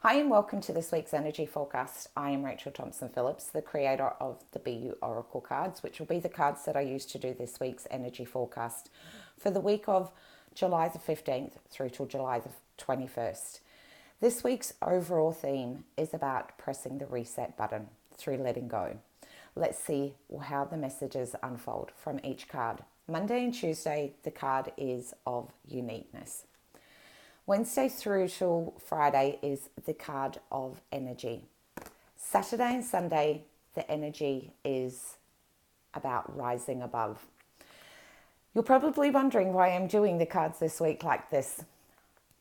Hi and welcome to this week's energy forecast. I am Rachel Thompson Phillips, the creator of the BU Oracle cards, which will be the cards that I use to do this week's energy forecast for the week of July the 15th through till July the 21st. This week's overall theme is about pressing the reset button through letting go. Let's see how the messages unfold from each card. Monday and Tuesday, the card is of uniqueness. Wednesday through till Friday is the card of energy. Saturday and Sunday, the energy is about rising above. You're probably wondering why I'm doing the cards this week like this.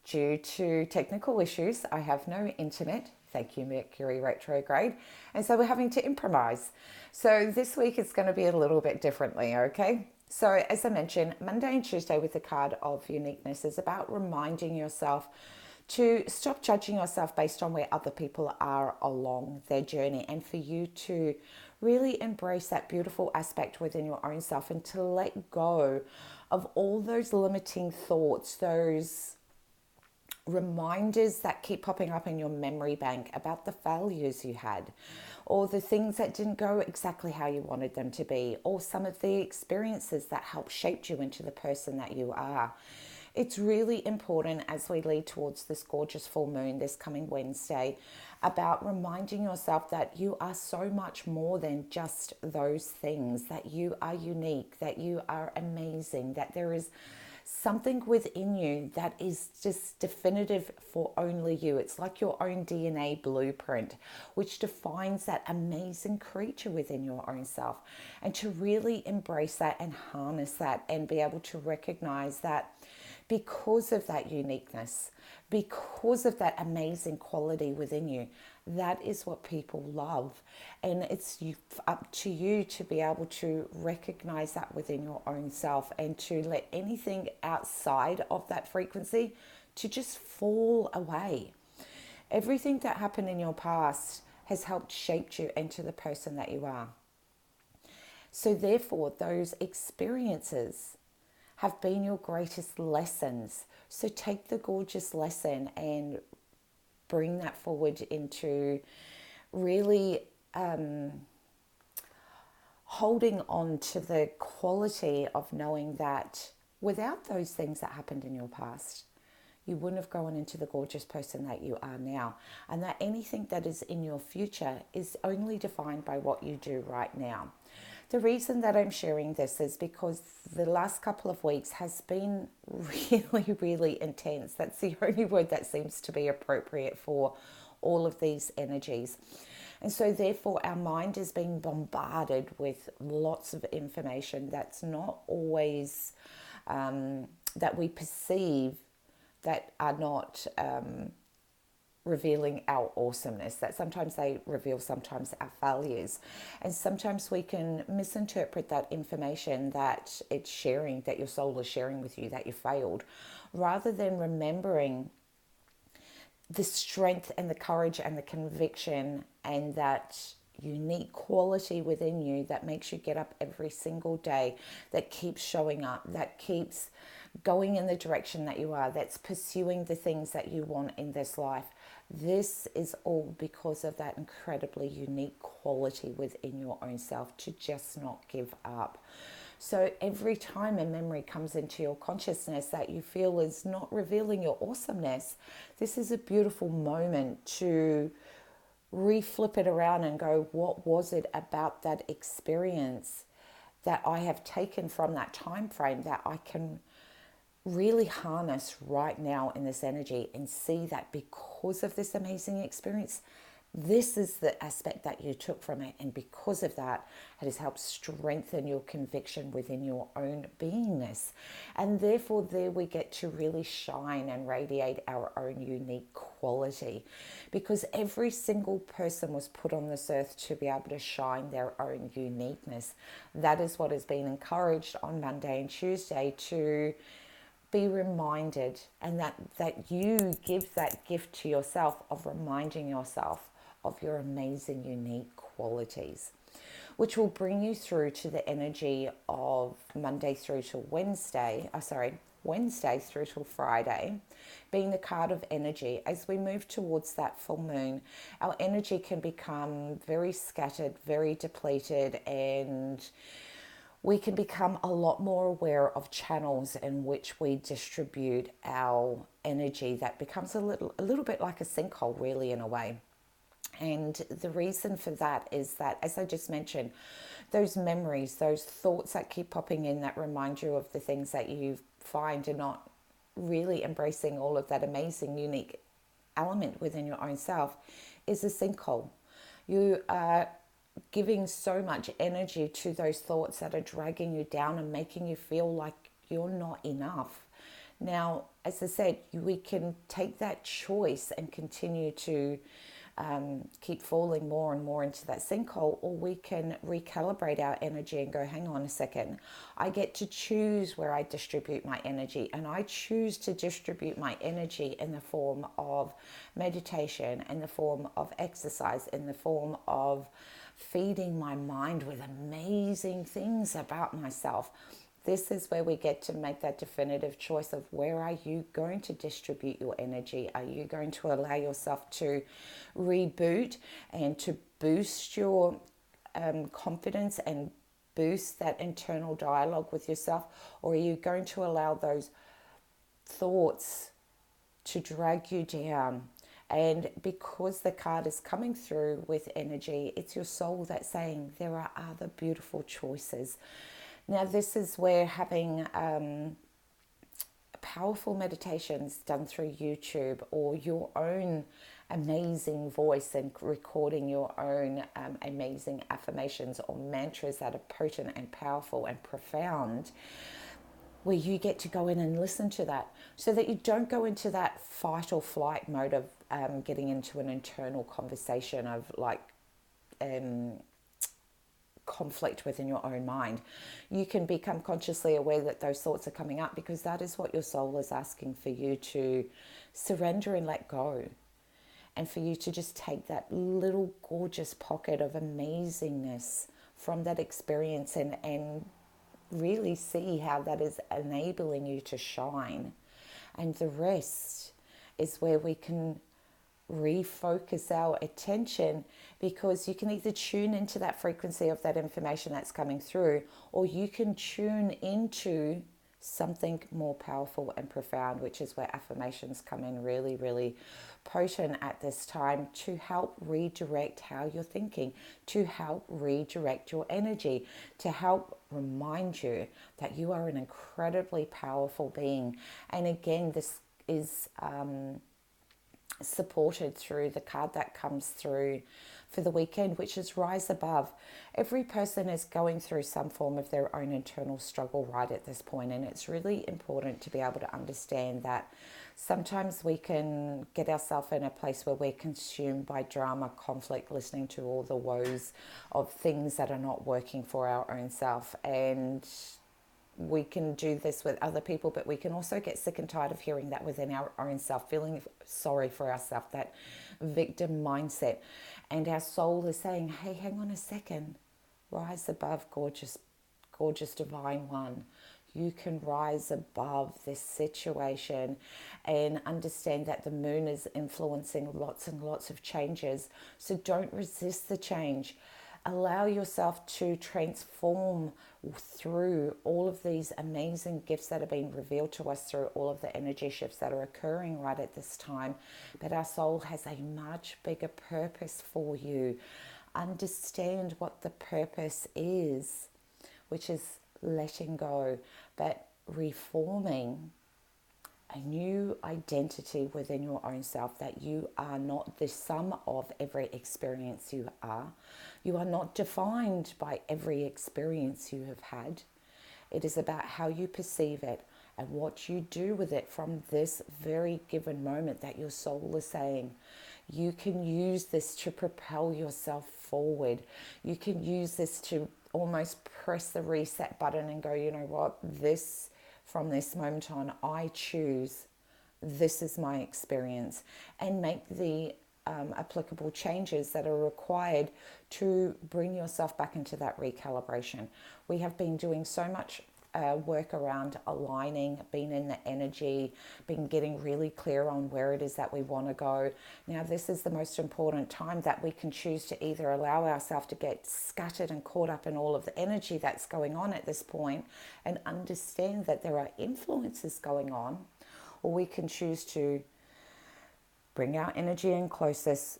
Due to technical issues, I have no internet. Thank you, Mercury retrograde. And so we're having to improvise. So this week it's going to be a little bit differently, okay? So as I mentioned, Monday and Tuesday with the card of uniqueness is about reminding yourself to stop judging yourself based on where other people are along their journey, and for you to really embrace that beautiful aspect within your own self and to let go of all those limiting thoughts, those reminders that keep popping up in your memory bank about the failures you had, or the things that didn't go exactly how you wanted them to be, or some of the experiences that helped shape you into the person that you are. It's really important as we lead towards this gorgeous full moon this coming Wednesday about reminding yourself that you are so much more than just those things, that you are unique, that you are amazing, that there is something within you that is just definitive for only you. It's like your own DNA blueprint, which defines that amazing creature within your own self. And to really embrace that and harness that and be able to recognize that because of that uniqueness, because of that amazing quality within you, that is what people love. And it's up to you to be able to recognize that within your own self and to let anything outside of that frequency to just fall away. Everything that happened in your past has helped shape you into the person that you are. So therefore, those experiences have been your greatest lessons. So take the gorgeous lesson and bring that forward into really holding on to the quality of knowing that without those things that happened in your past, you wouldn't have grown into the gorgeous person that you are now. And that anything that is in your future is only defined by what you do right now. The reason that I'm sharing this is because the last couple of weeks has been really, really intense. That's the only word that seems to be appropriate for all of these energies. And so therefore our mind is being bombarded with lots of information that's not always that we perceive that are not revealing our awesomeness, that sometimes they reveal sometimes our failures, and sometimes we can misinterpret that information that it's sharing, that your soul is sharing with you, that you failed, rather than remembering the strength and the courage and the conviction and that unique quality within you that makes you get up every single day, that keeps showing up, that keeps going in the direction that you are, that's pursuing the things that you want in this life. This is all because of that incredibly unique quality within your own self to just not give up. So every time a memory comes into your consciousness that you feel is not revealing your awesomeness, this is a beautiful moment to reflip it around and go, what was it about that experience that I have taken from that time frame that I can really harness right now in this energy and see that because of this amazing experience, this is the aspect that you took from it. And because of that, it has helped strengthen your conviction within your own beingness. And therefore, there we get to really shine and radiate our own unique quality. Because every single person was put on this earth to be able to shine their own uniqueness. That is what has been encouraged on Monday and Tuesday, to be reminded, and that you give that gift to yourself of reminding yourself of your amazing unique qualities, which will bring you through to the energy of Monday through to Wednesday, Wednesday through till Friday, being the card of energy. As we move towards that full moon, our energy can become very scattered, very depleted, and we can become a lot more aware of channels in which we distribute our energy. That becomes a little bit like a sinkhole, really, in a way. And the reason for that is that, as I just mentioned, those memories, those thoughts that keep popping in that remind you of the things that you find are not really embracing all of that amazing, unique element within your own self, is a sinkhole. You are giving so much energy to those thoughts that are dragging you down and making you feel like you're not enough. Now, as I said, we can take that choice and continue to keep falling more and more into that sinkhole, or we can recalibrate our energy and go, hang on a second, I get to choose where I distribute my energy, and I choose to distribute my energy in the form of meditation, in the form of exercise, in the form of feeding my mind with amazing things about myself. This is where we get to make that definitive choice of where are you going to distribute your energy? Are you going to allow yourself to reboot and to boost your confidence and boost that internal dialogue with yourself? Or are you going to allow those thoughts to drag you down? And because the card is coming through with energy, it's your soul that's saying there are other beautiful choices. Now, this is where having powerful meditations done through YouTube, or your own amazing voice and recording your own amazing affirmations or mantras that are potent and powerful and profound, where you get to go in and listen to that, so that you don't go into that fight or flight mode of getting into an internal conversation of like conflict within your own mind. You can become consciously aware that those thoughts are coming up, because that is what your soul is asking for you to surrender and let go, and for you to just take that little gorgeous pocket of amazingness from that experience and really see how that is enabling you to shine. And the rest is where we can refocus our attention, because you can either tune into that frequency of that information that's coming through, or you can tune into something more powerful and profound, which is where affirmations come in really, really potent at this time, to help redirect how you're thinking, to help redirect your energy, to help remind you that you are an incredibly powerful being. And again, this is supported through the card that comes through for the weekend, which is Rise Above. Every person is going through some form of their own internal struggle right at this point, and it's really important to be able to understand that sometimes we can get ourselves in a place where we're consumed by drama, conflict, listening to all the woes of things that are not working for our own self. And we can do this with other people, but we can also get sick and tired of hearing that within our own self, feeling sorry for ourselves, that victim mindset. And our soul is saying, hey, hang on a second, rise above, gorgeous, gorgeous divine one. You can rise above this situation and understand that the moon is influencing lots and lots of changes. So don't resist the change. Allow yourself to transform through all of these amazing gifts that are being revealed to us through all of the energy shifts that are occurring right at this time. But our soul has a much bigger purpose for you. Understand what the purpose is, which is letting go, but reforming a new identity within your own self, that you are not the sum of every experience you are. You are not defined by every experience you have had. It is about how you perceive it and what you do with it from this very given moment that your soul is saying. You can use this to propel yourself forward. You can use this to almost press the reset button and go, you know what, from this moment on, I choose, this is my experience, and make the applicable changes that are required to bring yourself back into that recalibration. We have been doing so much work around aligning, being in the energy, being getting really clear on where it is that we want to go. Now, this is the most important time that we can choose to either allow ourselves to get scattered and caught up in all of the energy that's going on at this point and understand that there are influences going on, or we can choose to bring our energy in closest,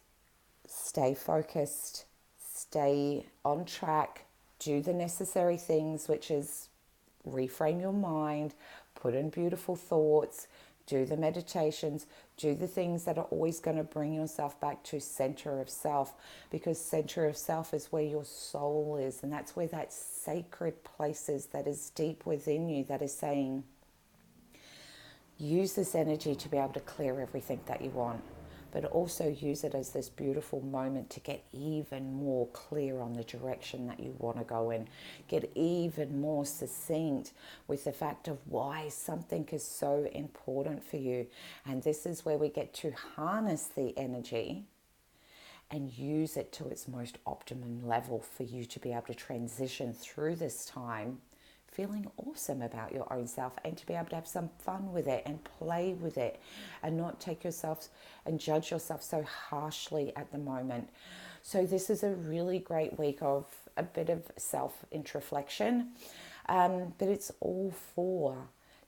stay focused, stay on track, do the necessary things, which is reframe your mind, put in beautiful thoughts, do the meditations, do the things that are always going to bring yourself back to center of self, because center of self is where your soul is, and that's where that sacred place is that is deep within you, that is saying, use this energy to be able to clear everything that you want, but also use it as this beautiful moment to get even more clear on the direction that you want to go in. Get even more succinct with the fact of why something is so important for you. And this is where we get to harness the energy and use it to its most optimum level for you to be able to transition through this time feeling awesome about your own self, and to be able to have some fun with it and play with it and not take yourself and judge yourself so harshly at the moment. So this is a really great week of a bit of self-introspection, but it's all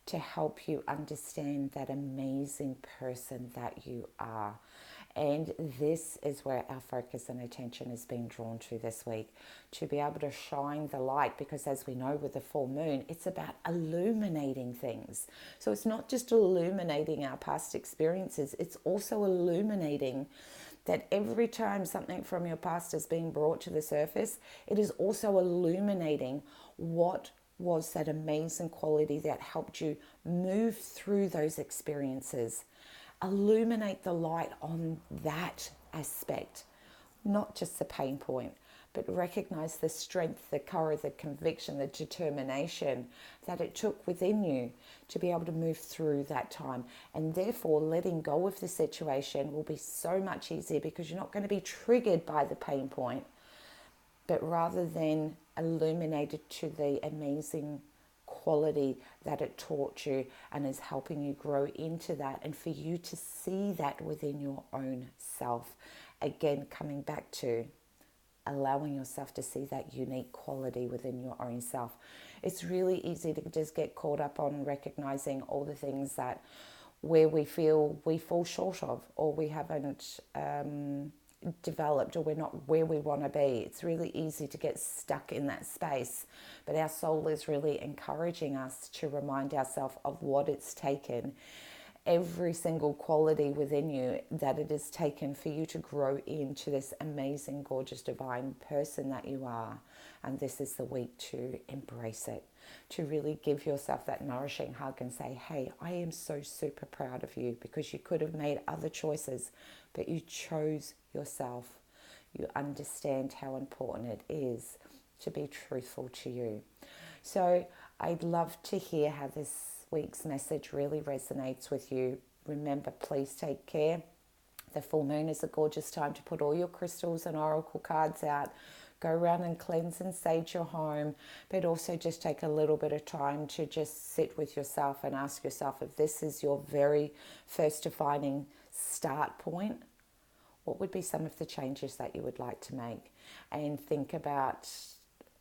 to help you understand that amazing person that you are. And this is where our focus and attention is being drawn to this week, to be able to shine the light, because as we know with the full moon, it's about illuminating things. So it's not just illuminating our past experiences, it's also illuminating that every time something from your past is being brought to the surface, it is also illuminating what was that amazing quality that helped you move through those experiences. Illuminate the light on that aspect, not just the pain point, but recognize the strength, the courage, the conviction, the determination that it took within you to be able to move through that time. And therefore, letting go of the situation will be so much easier, because you're not going to be triggered by the pain point, but rather than illuminated to the amazing quality that it taught you and is helping you grow into that, and for you to see that within your own self. Again, coming back to allowing yourself to see that unique quality within your own self. It's really easy to just get caught up on recognizing all the things that where we feel we fall short of, or we haven't developed, or we're not where we want to be. It's really easy to get stuck in that space, but our soul is really encouraging us to remind ourselves of what it's taken, every single quality within you that it has taken for you to grow into this amazing, gorgeous, divine person that you are. And this is the week to embrace it, to really give yourself that nourishing hug and say, hey, I am so super proud of you, because you could have made other choices, but you chose yourself. You understand how important it is to be truthful to you. So I'd love to hear how this week's message really resonates with you. Remember, please take care. The full moon is a gorgeous time to put all your crystals and oracle cards out. Go around and cleanse and sage your home, but also just take a little bit of time to just sit with yourself and ask yourself, if this is your very first defining start point, what would be some of the changes that you would like to make? And think about,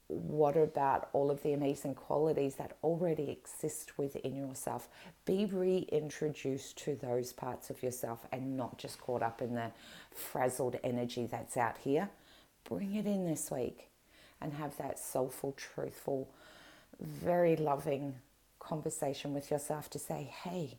what about all of the amazing qualities that already exist within yourself? Be reintroduced to those parts of yourself and not just caught up in the frazzled energy that's out here. Bring it in this week and have that soulful, truthful, very loving conversation with yourself to say, hey,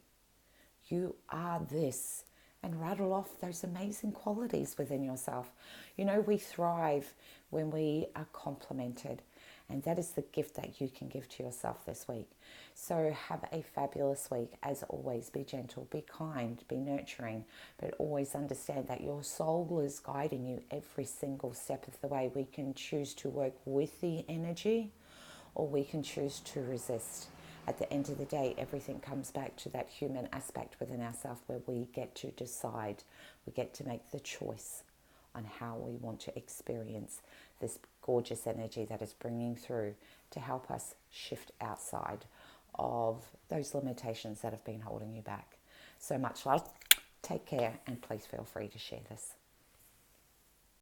you are this, and rattle off those amazing qualities within yourself. You know, we thrive when we are complimented, and that is the gift that you can give to yourself this week. So have a fabulous week. As always, be gentle, be kind, be nurturing, but always understand that your soul is guiding you every single step of the way. We can choose to work with the energy, or we can choose to resist. At the end of the day, everything comes back to that human aspect within ourselves, where we get to decide, we get to make the choice on how we want to experience this gorgeous energy that is bringing through to help us shift outside of those limitations that have been holding you back. So much love, take care, and please feel free to share this.